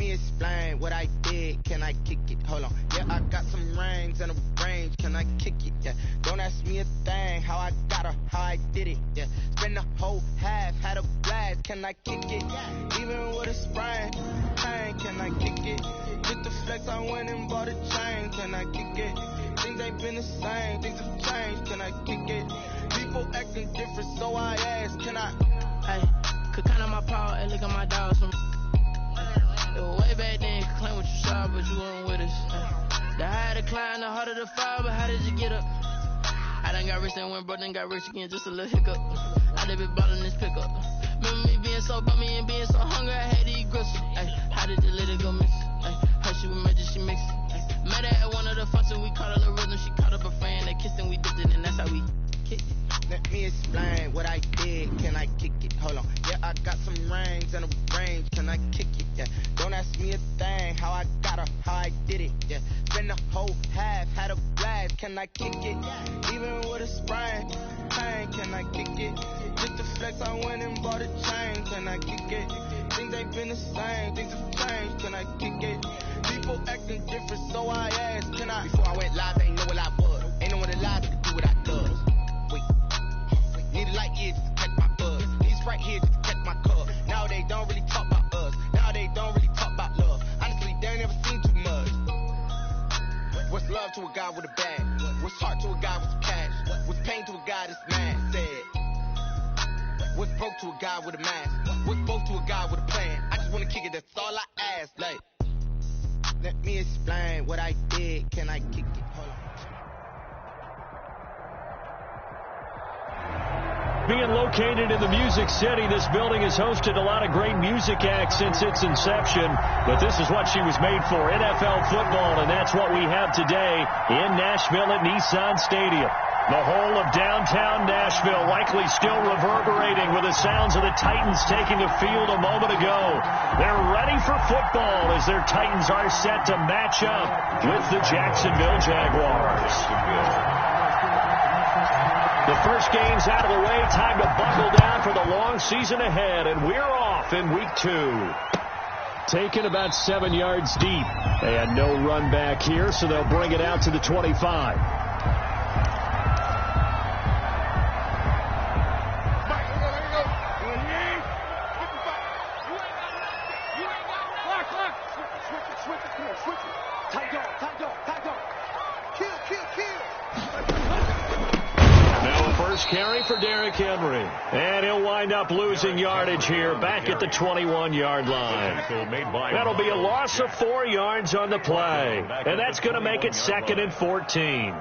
me explain what I did. Can I kick it? Hold on. Yeah, I got some rings and a range. Can I kick it? Yeah. Don't ask me a thing. How I got her, how I did it. Yeah. Spend the whole half, had a blast. Can I kick it? Even with a sprain, pain. Can I kick it? Get the flex, I went and bought a chain. Can I kick it? Things ain't been the same. Things have changed. Can I kick it? People acting different, so I ask. Can I? Hey, could count on my power and look at my dogs from. It was way back then, you could claim what you saw, but you weren't with us. The higher the climb, the harder the fall, but how did you get up? I done got rich and went broke, then got rich again, just a little hiccup. I done been bottling this pickup. Remember me being so bummy and being so hungry, I had to eat gristle. Ay, how did the little go miss? Ay, her she was magic, she mixed. Met her at one of the functions, we caught her the rhythm, she caught up a friend, they kissed and we dipped it, and that's how we kicked it. Let me explain what I did. Can I kick it? Hold on. Yeah, I got some rings and a range. Can I kick it? Yeah. Don't ask me a thing. How I got her, how I did it. Yeah. Spend the whole half, had a blast. Can I kick it? Even with a sprain, pain. Can I kick it? Just to flex, I went and bought a chain. Can I kick it? Things ain't been the same. Things have changed. Can I kick it? People acting different, so I asked. Can I? Before I went live, ain't know what I was. Ain't know what it lies to do what I does. Needed light years just to catch my buzz. These right here just to catch my cub. Now they don't really talk about us. Now they don't really talk about love. Honestly, they ain't never seen too much. What's love to a guy with a bag? What's heart to a guy with some cash? What's pain to a guy that's mad? Said. What's broke to a guy with a mask? What's both to a guy with a plan? I just wanna kick it, that's all I ask. Like, let me explain what I did. Can I kick it? Hold on. Being located in the Music City, this building has hosted a lot of great music acts since its inception, but this is what she was made for, NFL football, and that's what we have today in Nashville at Nissan Stadium. The whole of downtown Nashville likely still reverberating with the sounds of the Titans taking the field a moment ago. They're ready for football as their Titans are set to match up with the Jacksonville Jaguars. The first game's out of the way. Time to buckle down for the long season ahead, and we're off in week 2. Taken about 7 yards deep. They had no run back here, so they'll bring it out to the 25. Carry for Derrick Henry. And he'll wind up losing yardage here back at the 21-yard line. That'll be a loss of 4 yards on the play. And that's going to make it 2nd and 14.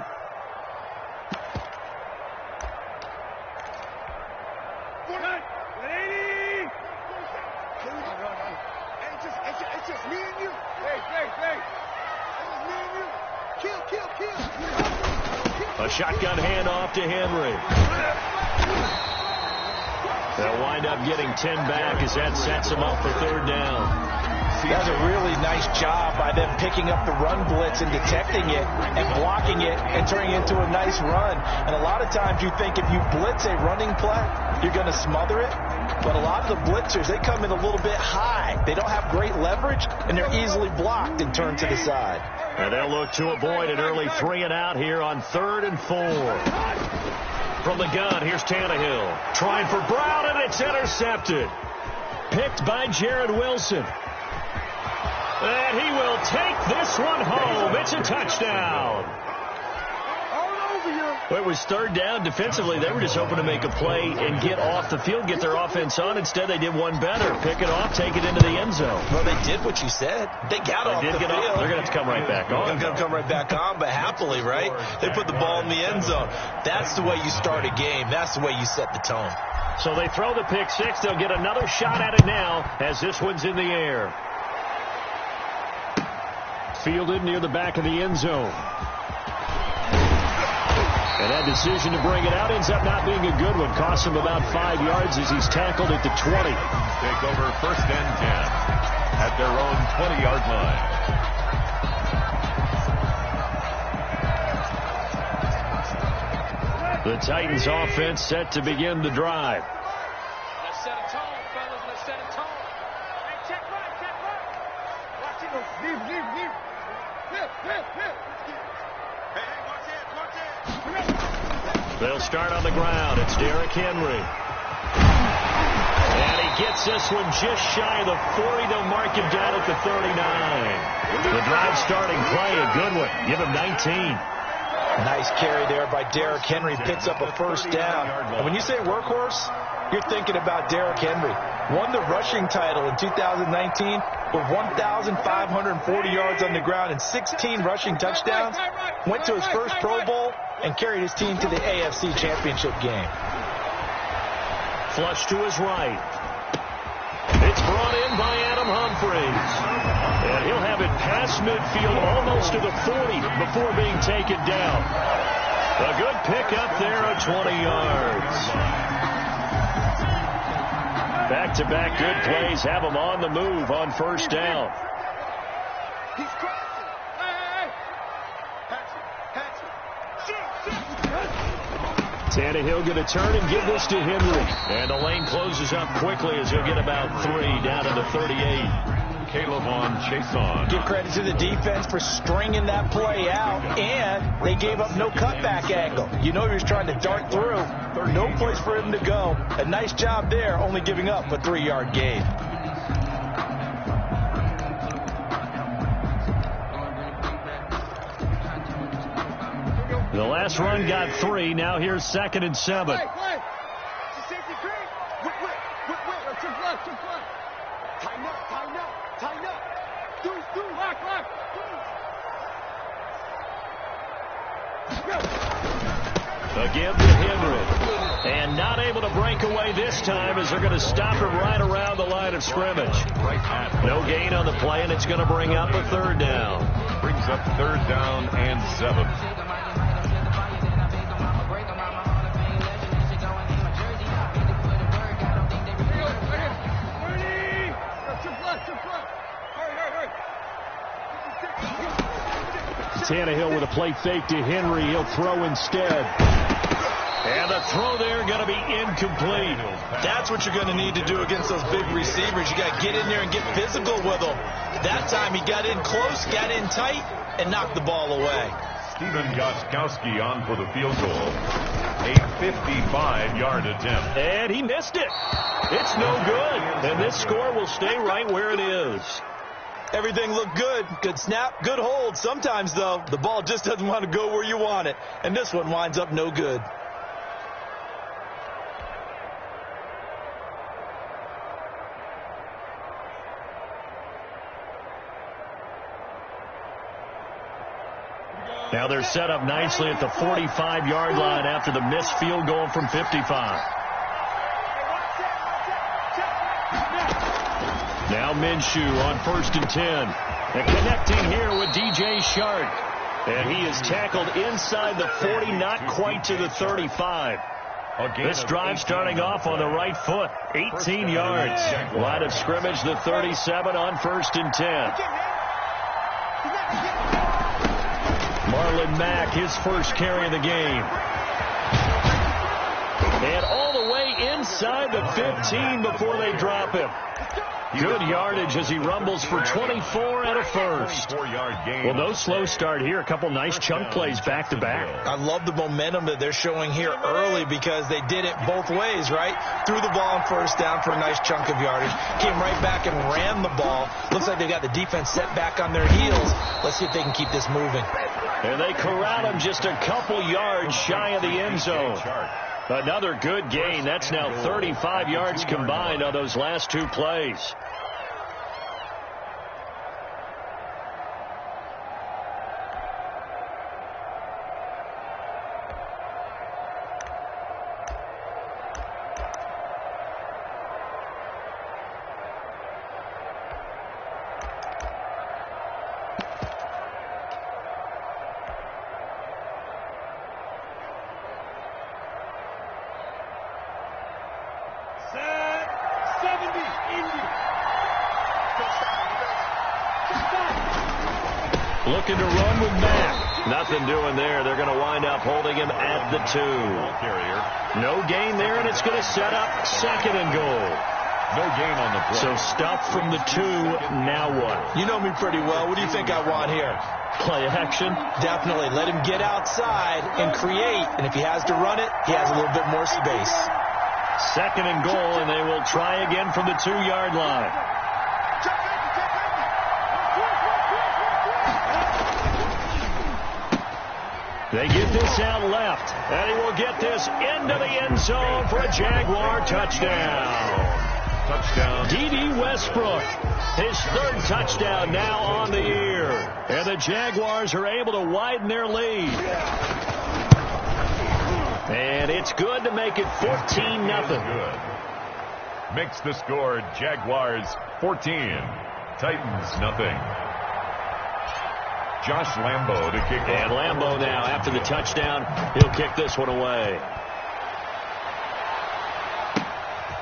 It's just me and you. Hey. Kill. A shotgun handoff to Henry. They'll wind up getting 10 back as that sets them up for 3rd down. That's a really nice job by them picking up the run blitz and detecting it and blocking it and turning it into a nice run. And a lot of times you think if you blitz a running play, you're going to smother it. But a lot of the blitzers, they come in a little bit high. They don't have great leverage, and they're easily blocked and turned to the side. And they'll look to avoid an early 3 and out here on 3rd and 4. From the gun, here's Tannehill. Trying for Brown, and it's intercepted. Picked by Jared Wilson. And he will take this one home. It's a touchdown. It was 3rd down. Defensively, they were just hoping to make a play and get off the field, get their offense on. Instead, they did one better. Pick it off, take it into the end zone. Well, they did what you said. They got off the field. They're going to have to come right back on. They're going to come right back on, but happily, right? They put the ball in the end zone. That's the way you start a game. That's the way you set the tone. So they throw the pick 6. They'll get another shot at it now as this one's in the air. Fielded near the back of the end zone. And that decision to bring it out ends up not being a good one. Costs him about 5 yards as he's tackled at the 20. Take over 1st and 10 at their own 20-yard line. The Titans offense set to begin the drive. Let's set a tone, fellas. Let's set a tone. Hey, check right. They'll start on the ground. It's Derrick Henry. And he gets this one just shy of the 40. They'll mark him down at the 39. The drive starting play, a good one. Give him 19. Nice carry there by Derrick Henry. Picks up a first down. And when you say workhorse, you're thinking about Derrick Henry. Won the rushing title in 2019 with 1,540 yards on the ground and 16 rushing touchdowns. Went to his first Pro Bowl and carried his team to the AFC Championship game. Flush to his right. It's brought in by Adam Humphries. And he'll have it past midfield almost to the 40 before being taken down. A good pickup there of 20 yards. Back-to-back good plays have him on the move on first down. He's crossing. Hey. Tannehill going to turn and give this to Henry. And the lane closes up quickly as he'll get about 3 down to the 38. Caleb on Chason. Give credit to the defense for stringing that play out, and they gave up no cutback angle. You know he was trying to dart through. No place for him to go. A nice job there, only giving up a 3-yard gain. The last run got 3. Now here's 2nd and 7. Wait. Safety green. Wait. Took left. Tighten up. Do. Lock. Again to Henry. And not able to break away this time as they're going to stop him right around the line of scrimmage. No gain on the play, and it's going to bring up a 3rd down. Brings up 3rd down and 7. Tannehill with a play fake to Henry. He'll throw instead. And the throw there going to be incomplete. That's what you're going to need to do against those big receivers. You got to get in there and get physical with them. That time he got in close, got in tight, and knocked the ball away. Stephen Gostkowski on for the field goal. A 55-yard attempt. And he missed it. It's no good. And this score will stay right where it is. Everything looked good. Good snap, good hold. Sometimes, though, the ball just doesn't want to go where you want it. And this one winds up no good. Now they're set up nicely at the 45-yard line after the missed field goal from 55. Now Minshew on 1st and 10. And connecting here with DJ Shark. And he is tackled inside the 40, not quite to the 35. This drive starting off on the right foot. 18 yards. Line of scrimmage, the 37 on 1st and 10. Marlon Mack, his first carry of the game. And all the way inside the 15 before they drop him. Good yardage as he rumbles for 24 and a first. Well, no slow start here. A couple nice chunk plays back-to-back. I love the momentum that they're showing here early because they did it both ways, right? Threw the ball on 1st down for a nice chunk of yardage. Came right back and ran the ball. Looks like they got the defense set back on their heels. Let's see if they can keep this moving. And they corral him just a couple yards shy of the end zone. Another good gain. That's now 35 yards combined on those last 2 plays. Looking to run with Mack. Nothing doing there. They're going to wind up holding him at the 2. No gain there, and it's going to set up 2nd and goal. No gain on the play. So stuff from the 2. Now what? You know me pretty well. What do you think I want here? Play action? Definitely. Let him get outside and create. And if he has to run it, he has a little bit more space. 2nd and goal, and they will try again from the 2-yard line. They get this out left, and he will get this into the end zone for a Jaguar touchdown. Touchdown. D.D. Westbrook, his 3rd touchdown now on the year. And the Jaguars are able to widen their lead. And it's good to make it 14-0. Good. Makes the score Jaguars 14, Titans nothing. Josh Lambo to kick off. And Lambo now, after the touchdown, he'll kick this one away.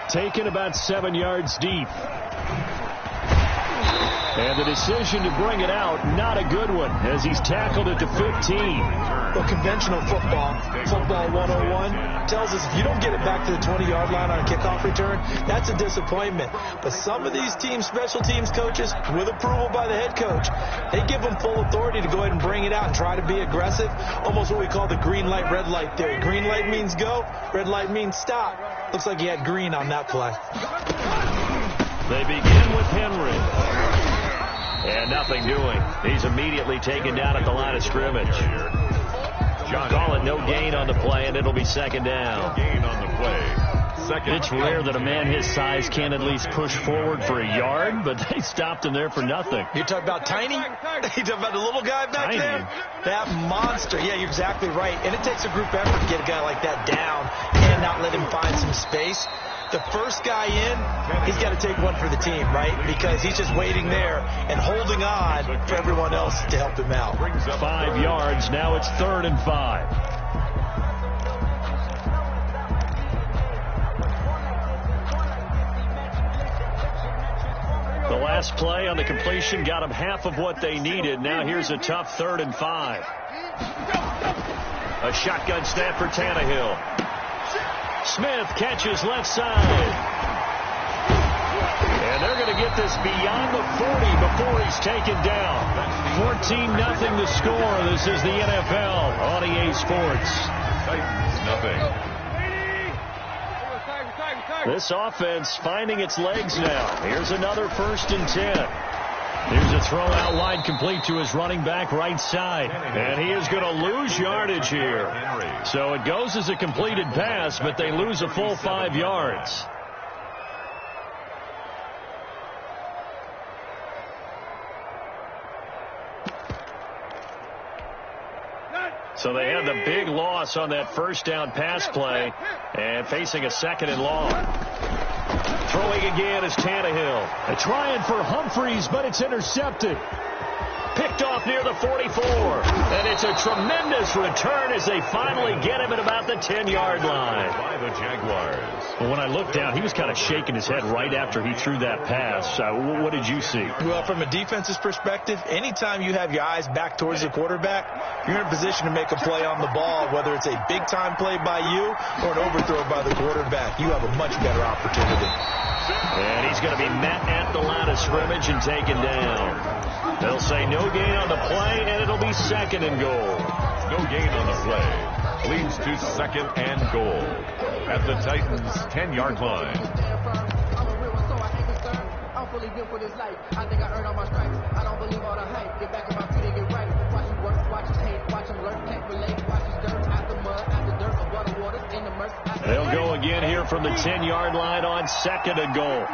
Taken about 7 yards deep. And the decision to bring it out, not a good one, as he's tackled it to 15. Well, conventional football 101, tells us if you don't get it back to the 20-yard line on a kickoff return, that's a disappointment. But some of these teams, special teams coaches, with approval by the head coach, they give them full authority to go ahead and bring it out and try to be aggressive, almost what we call the green light, red light theory. Green light means go, red light means stop. Looks like he had green on that play. They begin with Henry. And nothing doing. He's immediately taken down at the line of scrimmage. Call it no gain on the play, and it'll be 2nd down. No gain on the play. It's rare that a man his size can't at least push forward for a yard, but they stopped him there for nothing. You're talking about Tiny? You're talking about the little guy back there? That monster. Yeah, you're exactly right. And it takes a group effort to get a guy like that down and not let him find some space. The first guy in, he's got to take one for the team, right? Because he's just waiting there and holding on for everyone else to help him out. 5 yards. Now it's 3rd and 5. The last play on the completion got them half of what they needed. Now here's a tough 3rd and 5. A shotgun snap for Tannehill. Smith catches left side. And they're going to get this beyond the 40 before he's taken down. 14-0 the score. This is the NFL on EA Sports. Titans nothing. This offense finding its legs now. Here's another 1st and 10. Here's a throw out wide complete to his running back right side. And he is going to lose yardage here. So it goes as a completed pass, but they lose a full 5 yards. So they had the big loss on that 1st down pass play and facing a 2nd and long. Throwing again is Tannehill. Trying for Humphreys, but it's intercepted. Picked off near the 44. And it's a tremendous return as they finally get him at about the 10-yard line. By the Jaguars. Well, when I looked down, he was kind of shaking his head right after he threw that pass. What did you see? Well, from a defense's perspective, anytime you have your eyes back towards the quarterback, you're in a position to make a play on the ball, whether it's a big-time play by you or an overthrow by the quarterback. You have a much better opportunity. And he's going to be met at the line of scrimmage and taken down. They'll say no gain on the play, and it'll be 2nd and goal. No gain on the play. Leads to 2nd and goal at the Titans' 10-yard line. They'll go again here from the 10-yard line on 2nd and goal.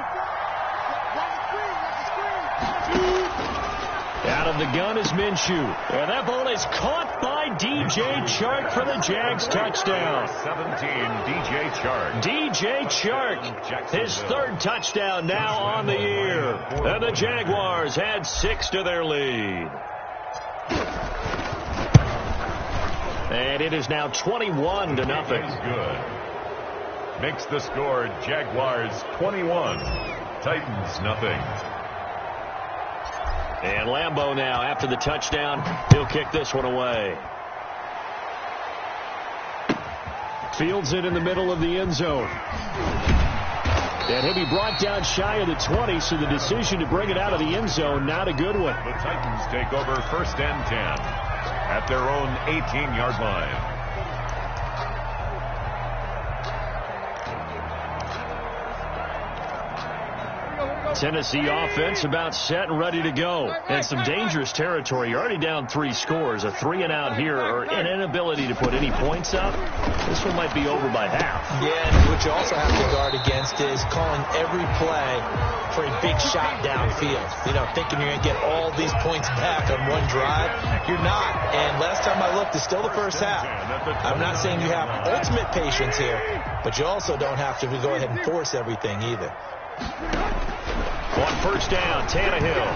Out of the gun is Minshew. And that ball is caught by D.J. Chark for the Jags touchdown. 17, D.J. Chark. D.J. Chark, his 3rd touchdown now on the year. And the Jaguars had 6 to their lead. And it is now 21-0. Good. Makes the score Jaguars 21, Titans nothing. And Lambo now, after the touchdown, he'll kick this one away. Fields it in the middle of the end zone. And he'll be brought down shy of the 20, so the decision to bring it out of the end zone, not a good one. The Titans take over 1st and 10 at their own 18-yard line. Tennessee offense about set and ready to go. And some dangerous territory. You're already down 3 scores. A 3-and-out here or an inability to put any points up. This one might be over by half. Yeah, and what you also have to guard against is calling every play for a big shot downfield. You know, thinking you're going to get all these points back on one drive. You're not. And last time I looked, it's still the first half. I'm not saying you have ultimate patience here, but you also don't have to go ahead and force everything either. On 1st down, Tannehill.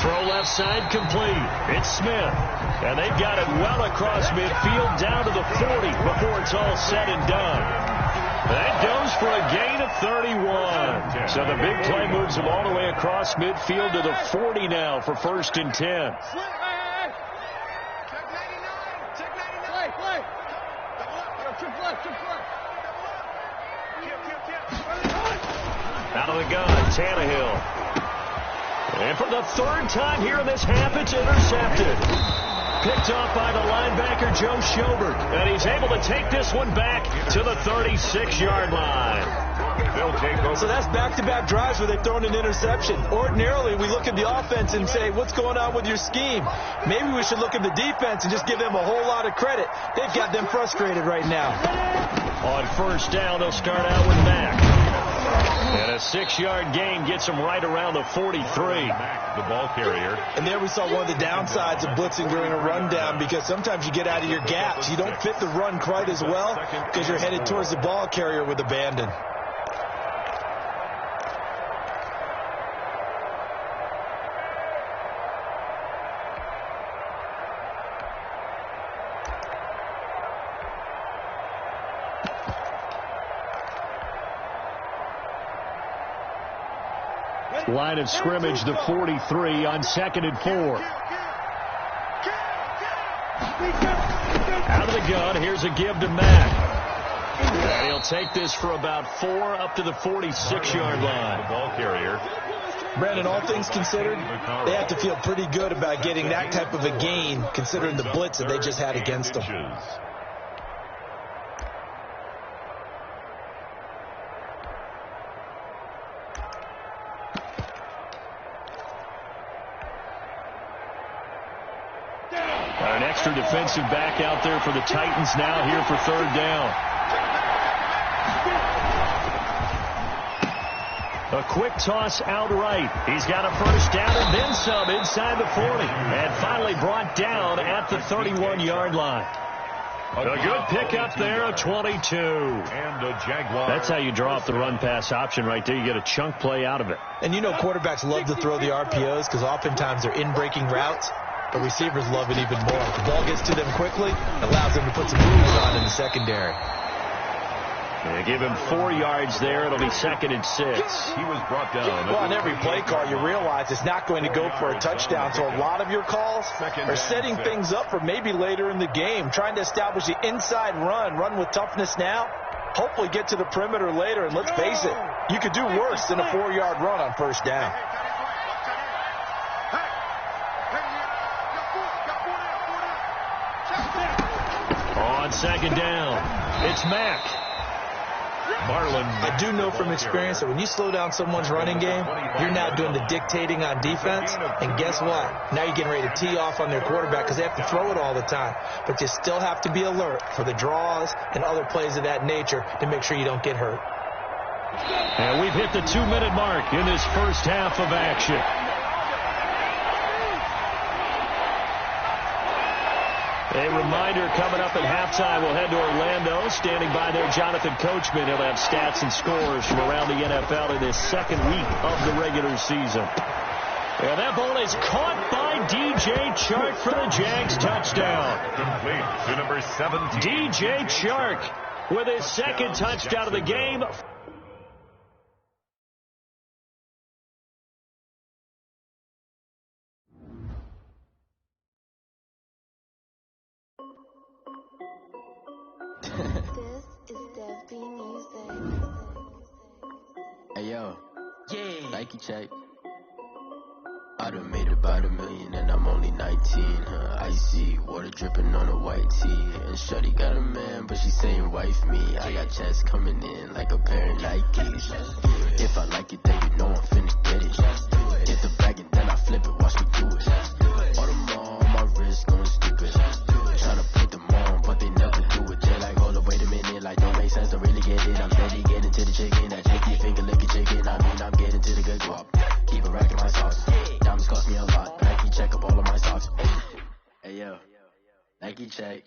Throw left side complete. It's Smith. And they've got it well across midfield down to the 40 before it's all said and done. That goes for a gain of 31. So the big play moves them all the way across midfield to the 40 now for 1st and 10. Out of the gun, Tannehill. And for the 3rd time here in this half, it's intercepted. Picked off by the linebacker, Joe Schobert. And he's able to take this one back to the 36-yard line. So that's back-to-back drives where they've thrown an interception. Ordinarily, we look at the offense and say, what's going on with your scheme? Maybe we should look at the defense and just give them a whole lot of credit. They've got them frustrated right now. On 1st down, they'll start out with Mack. And a 6-yard gain gets him right around the 43. The ball carrier. And there we saw one of the downsides of blitzing during a rundown, because sometimes you get out of your gaps. You don't fit the run quite as well because you're headed towards the ball carrier with abandon. Line of scrimmage, the 43 on 2nd and 4. Out of the gun, here's a give to Mack. And he'll take this for about 4 up to the 46-yard line. The ball carrier. Brandon, all things considered, they have to feel pretty good about getting that type of a gain, considering the blitz that they just had against them. An extra defensive back out there for the Titans now here for 3rd down. A quick toss out right. He's got a 1st down and then some inside the 40. And finally brought down at the 31-yard line. A good pickup there, a 22. And a Jaguar. That's how you draw up the run-pass option right there. You get a chunk play out of it. And you know quarterbacks love to throw the RPOs because oftentimes they're in-breaking routes. But receivers love it even more. The ball gets to them quickly, allows them to put some moves on in the secondary. They give him 4 yards there. It'll be 2nd and 6. He was brought down. Well, on every play call, you realize it's not going to go for a touchdown. So a lot of your calls are setting things up for maybe later in the game, trying to establish the inside run with toughness now, hopefully get to the perimeter later. And let's face it, you could do worse than a 4-yard run on 1st down. On 2nd down, it's Mack. Marlin. I do know from experience that when you slow down someone's running game, you're now doing the dictating on defense. And guess what? Now you're getting ready to tee off on their quarterback because they have to throw it all the time. But you still have to be alert for the draws and other plays of that nature to make sure you don't get hurt. And we've hit the 2-minute mark in this 1st half of action. A reminder, coming up at halftime, we'll head to Orlando. Standing by there, Jonathan Coachman. He'll have stats and scores from around the NFL in his 2nd week of the regular season. And that ball is caught by DJ Chark for the Jags touchdown. Complete to number 17. DJ Chark with his 2nd touchdown of the game. Hey yo, yeah. Nike check. I done made about $1 million and I'm only 19, icy, water dripping on a white tee. And shawty got a man, but she saying wife me. I got checks coming in like a pair of Nikes. If I like it, then you know I'm finna get it. Hit the bag and then I flip it, watch me do it. All them on my wrist going stupid. Tryna put them on, but they never do it. They're like, hold up, wait a minute, like don't make sense, don't really get it. I'm steady getting to the chicken, that chicky finger licking chicken. I mean, I'm getting to the good guap. Keep a rack in my sauce. Diamonds cost me a lot. Nike check up all of my socks. Hey yo, Nike check.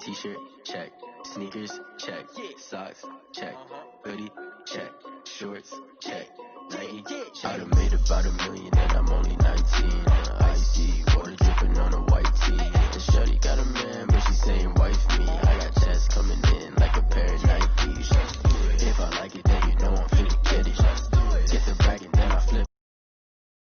T-shirt check. Sneakers check. Socks check. Hoodie check. Shorts check. Nike check. I done made about $1 million and I'm only